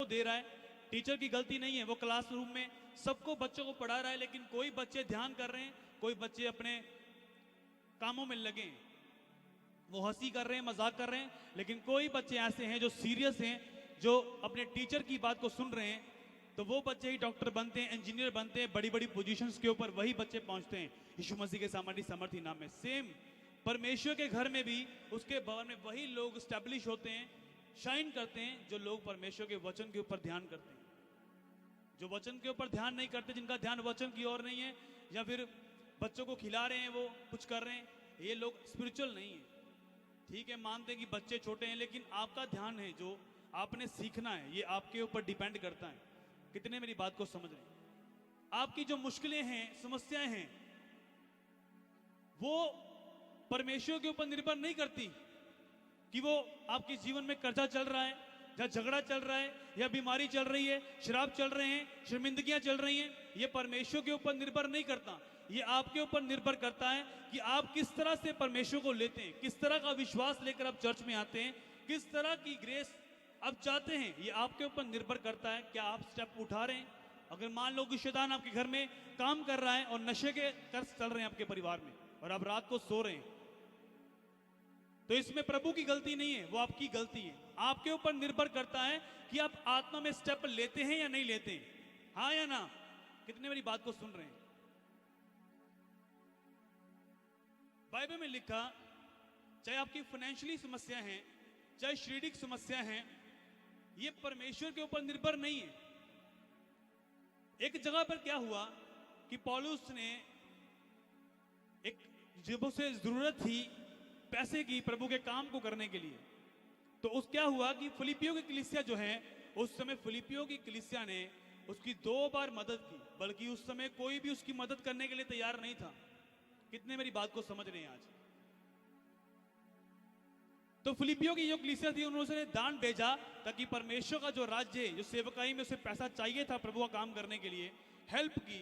दे रहा है। टीचर की गलती नहीं है, वो क्लासरूम में सबको बच्चों को पढ़ा रहा है, लेकिन कोई बच्चे ध्यान कर रहे हैं, कोई बच्चे अपने कामों में लगे हैं, वो हंसी कर रहे हैं, मजाक कर रहे हैं, लेकिन कोई बच्चे ऐसे हैं जो सीरियस हैं, जो अपने टीचर की बात को सुन रहे हैं। तो वो बच्चे ही डॉक्टर बनते हैं, इंजीनियर बनते हैं, बड़ी बड़ी पोजीशंस के ऊपर वही बच्चे पहुंचते हैं यीशु मसीह के सामर्थी सामर्थी नाम में। सेम परमेश्वर के घर में भी उसके भवन में वही लोग स्टैब्लिश होते हैं, शाइन करते हैं, जो लोग परमेश्वर के वचन के ऊपर ध्यान करते हैं। जो वचन के ऊपर ध्यान नहीं करते, जिनका ध्यान वचन की ओर नहीं है, या फिर बच्चों को खिला रहे हैं, वो कुछ कर रहे हैं, ये लोग स्पिरिचुअल नहीं है। ठीक है, मानते हैं कि बच्चे छोटे हैं, लेकिन आपका ध्यान है, जो आपने सीखना है, ये आपके ऊपर डिपेंड करता है। कितने मेरी बात को समझ रहे हैं? आपकी जो मुश्किलें हैं, समस्याएं हैं, वो परमेश्वर के ऊपर निर्भर नहीं करती कि वो आपके जीवन में कर्जा चल रहा है, या झगड़ा चल रहा है, या बीमारी चल रही है, शराब चल रहे हैं, शर्मिंदगियां चल रही हैं। ये परमेश्वर के ऊपर निर्भर नहीं करता, ये आपके ऊपर निर्भर करता है कि आप किस तरह से परमेश्वर को लेते हैं, किस तरह का विश्वास लेकर आप चर्च में आते हैं, किस तरह की ग्रेस आप चाहते हैं। ये आपके ऊपर निर्भर करता है, क्या आप स्टेप उठा रहे हैं। अगर मान लो कि शैतान आपके घर में काम कर रहा है और नशे के कर्ज चल रहे हैं आपके परिवार में, और आप रात को सो रहे हैं, तो इसमें प्रभु की गलती नहीं है, वो आपकी गलती है। आपके ऊपर निर्भर करता है कि आप आत्मा में स्टेप लेते हैं या नहीं लेते हैं, हाँ या ना। कितने मेरी बात को सुन रहे हैं? बाइबल में लिखा, चाहे आपकी फाइनेंशियली समस्या है, चाहे शारीरिक समस्या है, ये परमेश्वर के ऊपर निर्भर नहीं है। एक जगह पर क्या हुआ कि पौलुस ने एक, जब उसे जरूरत थी पैसे की प्रभु के काम को करने के लिए, तो उस क्या हुआ कि फिलिपियों की कलीसिया जो है, उस समय फिलिपियों की कलीसिया ने उसकी 2 बार मदद की, बल्कि उस समय कोई भी उसकी मदद करने के लिए तैयार नहीं था। कितने मेरी बात को समझ रहे हैं आज? तो फिलिपियों की जो कलीसिया थी, उन्होंने दान भेजा ताकि परमेश्वर का जो राज्य है, जो सेवकाई में उसे पैसा चाहिए था प्रभु का काम करने के लिए, हेल्प की।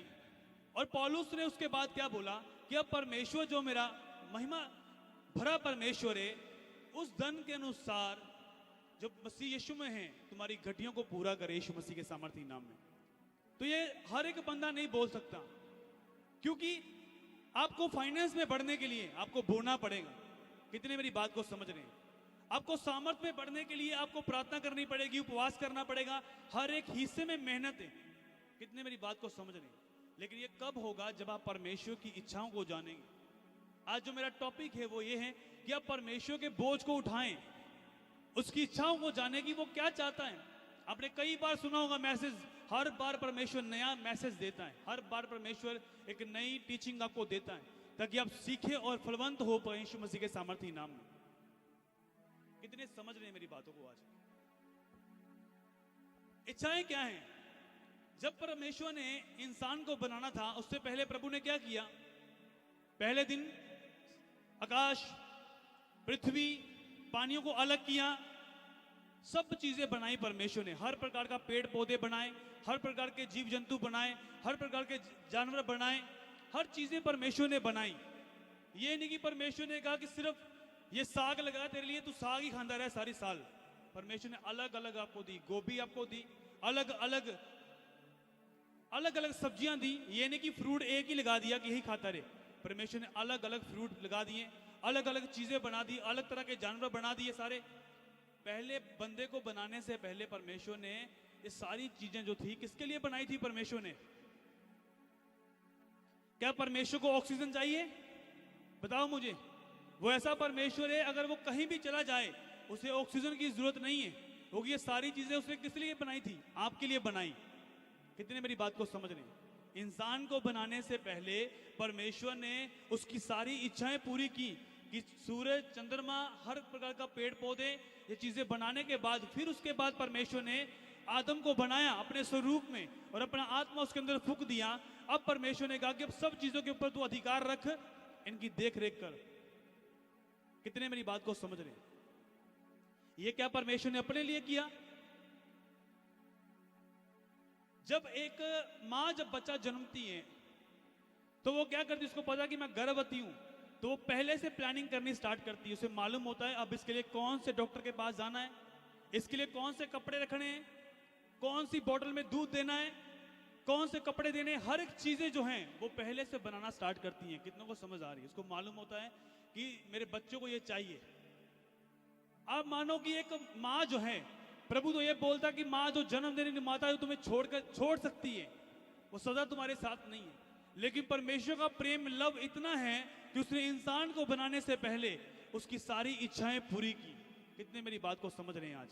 और पौलुस ने उसके बाद क्या बोला कि अब परमेश्वर जो मेरा महिमा भरा परमेश्वर है, उस धन के अनुसार जो मसीह यीशु में है, तुम्हारी घटियों को पूरा करे यीशु मसीह के सामर्थी नाम में। तो ये हर एक बंदा नहीं बोल सकता, क्योंकि आपको फाइनेंस में बढ़ने के लिए आपको बोना पड़ेगा। कितने मेरी बात को समझ रहे हैं? आपको सामर्थ में बढ़ने के लिए आपको प्रार्थना करनी पड़ेगी, उपवास करना पड़ेगा, हर एक हिस्से में मेहनत है। कितने मेरी बात को समझ रहे हैं? लेकिन ये कब होगा? जब आप परमेश्वर की इच्छाओं को जानेंगे। आज जो मेरा टॉपिक है वो ये है कि आप परमेश्वर के बोझ को उठाएं, उसकी इच्छाओं को जाने की वो क्या चाहता है। आपने कई बार सुना होगा मैसेज, हर बार परमेश्वर नया मैसेज देता है, हर बार परमेश्वर एक नई टीचिंग आपको देता है, ताकि आप सीखे और फलवंत हो पाए यीशु मसीह के सामर्थी नाम में। कितने समझ रहे हैं मेरी बातों को? आज इच्छाएं क्या हैं? जब परमेश्वर ने इंसान को बनाना था, उससे पहले प्रभु ने क्या किया? पहले दिन आकाश, पृथ्वी, पानियों को अलग किया, सब चीजें बनाई परमेश्वर ने। हर प्रकार का पेड़ पौधे बनाए, हर प्रकार के जीव जंतु बनाए, हर प्रकार के जानवर बनाए, हर चीजें परमेश्वर ने बनाई। ये नहीं कि परमेश्वर ने कहा कि सिर्फ ये साग लगा तेरे लिए, तू साग ही खांदा रहे सारी साल। परमेश्वर ने अलग अलग आपको दी, गोभी आपको दी, अलग अलग सब्जियां दी। ये नहीं कि फ्रूट एक ही लगा दिया कि यही खाता रहे। परमेश्वर ने अलग अलग फ्रूट लगा दिए, अलग अलग चीजें बना दी, अलग तरह के जानवर बना दिए सारे। पहले बंदे को बनाने से पहले परमेश्वर ने ये सारी चीजें जो थी, किसके लिए बनाई थी परमेश्वर ने? क्या परमेश्वर को ऑक्सीजन चाहिए? बताओ मुझे। वो ऐसा परमेश्वर है, अगर वो कहीं भी चला जाए उसे ऑक्सीजन की जरूरत नहीं है, क्योंकि ये सारी चीजें उसने किस लिए बनाई थी? आपके लिए बनाई। कितने मेरी बात को समझ रहे हैं? इंसान को बनाने से पहले परमेश्वर ने उसकी सारी इच्छाएं पूरी की, कि सूरज, चंद्रमा, हर प्रकार का पेड़ पौधे, ये चीजें बनाने के बाद फिर उसके बाद परमेश्वर ने आदम को बनाया अपने स्वरूप में और अपना आत्मा उसके अंदर फूंक दिया। अब परमेश्वर ने कहा कि अब सब चीजों के ऊपर तू अधिकार रख, इनकी देख रेख कर। कितने मेरी बात को समझ रहे हैं? ये क्या परमेश्वर ने अपने लिए किया? जब एक मां जब बच्चा जन्मती है तो वो क्या करती है? उसको पता कि मैं गर्भवती हूं, तो वो पहले से प्लानिंग करनी स्टार्ट करती है। उसे मालूम होता है अब इसके लिए कौन से डॉक्टर के पास जाना है, इसके लिए कौन से कपड़े रखने हैं, कौन सी बोतल में दूध देना है, कौन से कपड़े देने हैं, हर एक चीजें जो हैं वो पहले से बनाना स्टार्ट करती हैं। कितनों को समझ आ रही है? उसको मालूम होता है कि मेरे बच्चों को ये चाहिए। आप मानो कि एक माँ जो है, प्रभु तो ये बोलता कि माँ जो जन्म देने की माता है तुम्हें छोड़ सकती है, वो सदा तुम्हारे साथ नहीं है। लेकिन परमेश्वर का प्रेम लव इतना है कि उसने इंसान को बनाने से पहले उसकी सारी इच्छाएं पूरी की। कितने मेरी बात को समझ रहे हैं?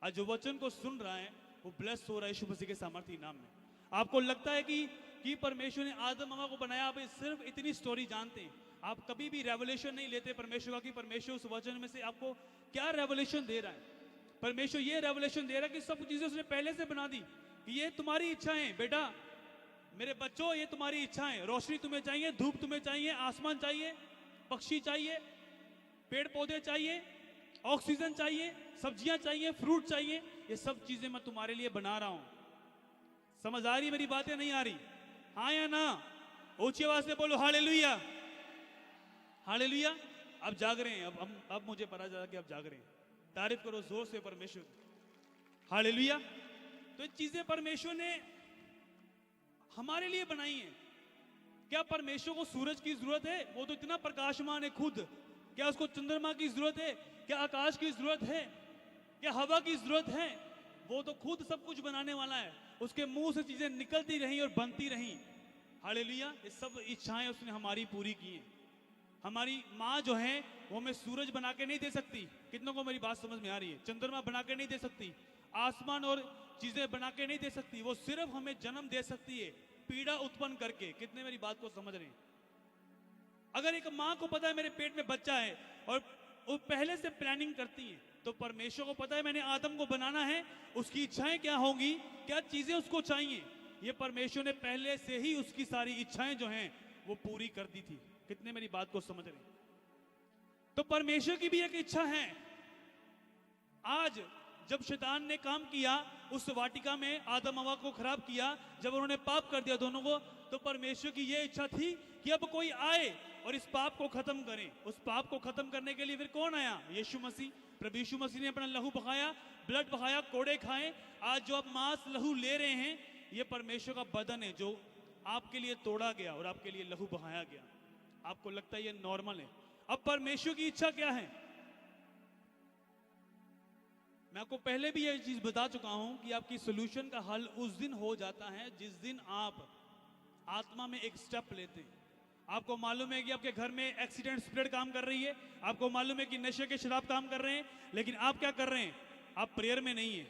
आज जो वचन को सुन रहा है वो ब्लेस हो रहा है यीशु मसीह के सामर्थी नाम में। आपको लगता है कि परमेश्वर ने आदम हवा को बनाया, आप सिर्फ इतनी स्टोरी जानते हैं, आप कभी भी रेवलेशन नहीं लेते परमेश्वर का कि परमेश्वर उस वचन में से आपको क्या रेवलेशन दे रहा है। परमेश्वर ये रेवलेशन दे रहा है कि सब चीजें उसने पहले से बना दी कि ये तुम्हारी इच्छाएं, बेटा मेरे बच्चों ये तुम्हारी इच्छाएं। रोशनी तुम्हें चाहिए, धूप तुम्हें चाहिए, आसमान चाहिए, पक्षी चाहिए, पेड़ पौधे चाहिए, ऑक्सीजन चाहिए, सब्जियां चाहिए, फ्रूट चाहिए, ये सब चीजें मैं तुम्हारे लिए बना रहा हूं। समझ आ रही मेरी बातें? नहीं आ रही? हाँ या ना? ऊंची आवाज से बोलो हालेलुया, हालेलुया। अब जाग रहे हैं, अब मुझे पता चला कि अब जाग रहे हैं। तारीफ करो जोर से परमेश्वर, हालेलुया। तो ये चीजें परमेश्वर ने हमारे लिए बनाई हैं। क्या परमेश्वर को सूरज की जरूरत है? वो तो इतना प्रकाशमान है खुद। क्या उसको चंद्रमा की जरूरत है? क्या आकाश की जरूरत है? क्या हवा की जरूरत है? वो तो खुद सब कुछ बनाने वाला है। उसके मुंह से चीजें निकलती रही और बनती रही। हालेलुया। ये सब इच्छाएं उसने हमारी पूरी की हैं। हमारी माँ जो है वो हमें सूरज बना के नहीं दे सकती। कितनों को मेरी बात समझ में आ रही है? चंद्रमा बना के नहीं दे सकती, आसमान और चीजें बना के नहीं दे सकती। वो सिर्फ हमें जन्म दे सकती है पीड़ा उत्पन्न करके। कितने मेरी बात को समझ रहे हैं? अगर एक माँ को पता है मेरे पेट में बच्चा है और वो पहले से प्लानिंग करती है, तो परमेश्वर को पता है मैंने आदम को बनाना है, उसकी इच्छाएं क्या होंगी, क्या चीजें उसको चाहिए, ये परमेश्वर ने पहले से ही उसकी सारी इच्छाएं जो हैं वो पूरी कर दी थी। कितने मेरी बात को समझ रहे हैं? तो परमेश्वर की भी एक इच्छा है। आज जब शैतान ने काम किया उस वाटिका में, आदम हवा को खराब किया, जब उन्होंने पाप कर दिया दोनों को, तो परमेश्वर की यह इच्छा थी कि अब कोई आए और इस पाप को खत्म करे। उस पाप को खत्म करने के लिए फिर कौन आया? यीशु मसीह। प्रभु यीशु मसीह ने अपना लहू बहाया, ब्लड बहाया, कोड़े खाए। आज जो आप मांस लहू ले रहे हैं, ये परमेश्वर का बदन है जो आपके लिए तोड़ा गया और आपके लिए लहू बहाया गया। आपको लगता है ये नॉर्मल है? अब परमेश्वर की इच्छा क्या है? मैं आपको पहले भी ये चीज बता चुका हूं कि आपकी सोल्यूशन का हल उस दिन हो जाता है जिस दिन आप आत्मा में एक स्टेप लेते हैं। आपको मालूम है कि आपके घर में एक्सीडेंट स्प्रेड काम कर रही है, आपको मालूम है कि नशे के शराब काम कर रहे हैं, लेकिन आप क्या कर रहे हैं? आप प्रेयर में नहीं है।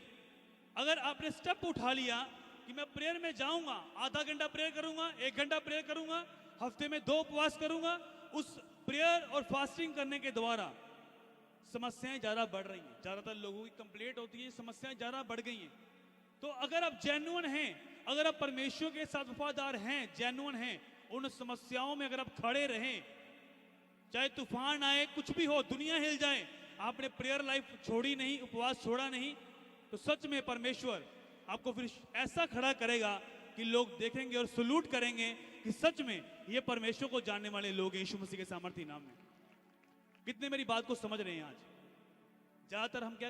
अगर आपने स्टेप उठा लिया कि मैं प्रेयर में जाऊंगा, आधा घंटा प्रेयर करूंगा, 1 घंटा प्रेयर करूंगा, हफ्ते में 2 उपवास करूंगा, उस प्रेयर और फास्टिंग करने के द्वारा समस्याएं ज्यादा बढ़ रही हैं। ज्यादातर लोगों की कंप्लेंट होती है समस्याएं ज्यादा बढ़ गई हैं। तो अगर आप जेन्युइन हैं, अगर आप परमेश्वर के साथ वफादार हैं, जेन्युइन हैं, उन समस्याओं में अगर आप खड़े रहें, चाहे तूफान आए, कुछ भी हो, दुनिया हिल जाए, आपने प्रेयर लाइफ छोड़ी नहीं, उपवास छोड़ा नहीं, तो सच में परमेश्वर आपको फिर ऐसा खड़ा करेगा कि लोग देखेंगे और सलूट करेंगे कि सच में ये परमेश्वर को जानने वाले लोग हैं यीशु मसीह के सामर्थी नाम में। कितने मेरी बात को समझ रहे हैं? आज ज्यादातर हम क्या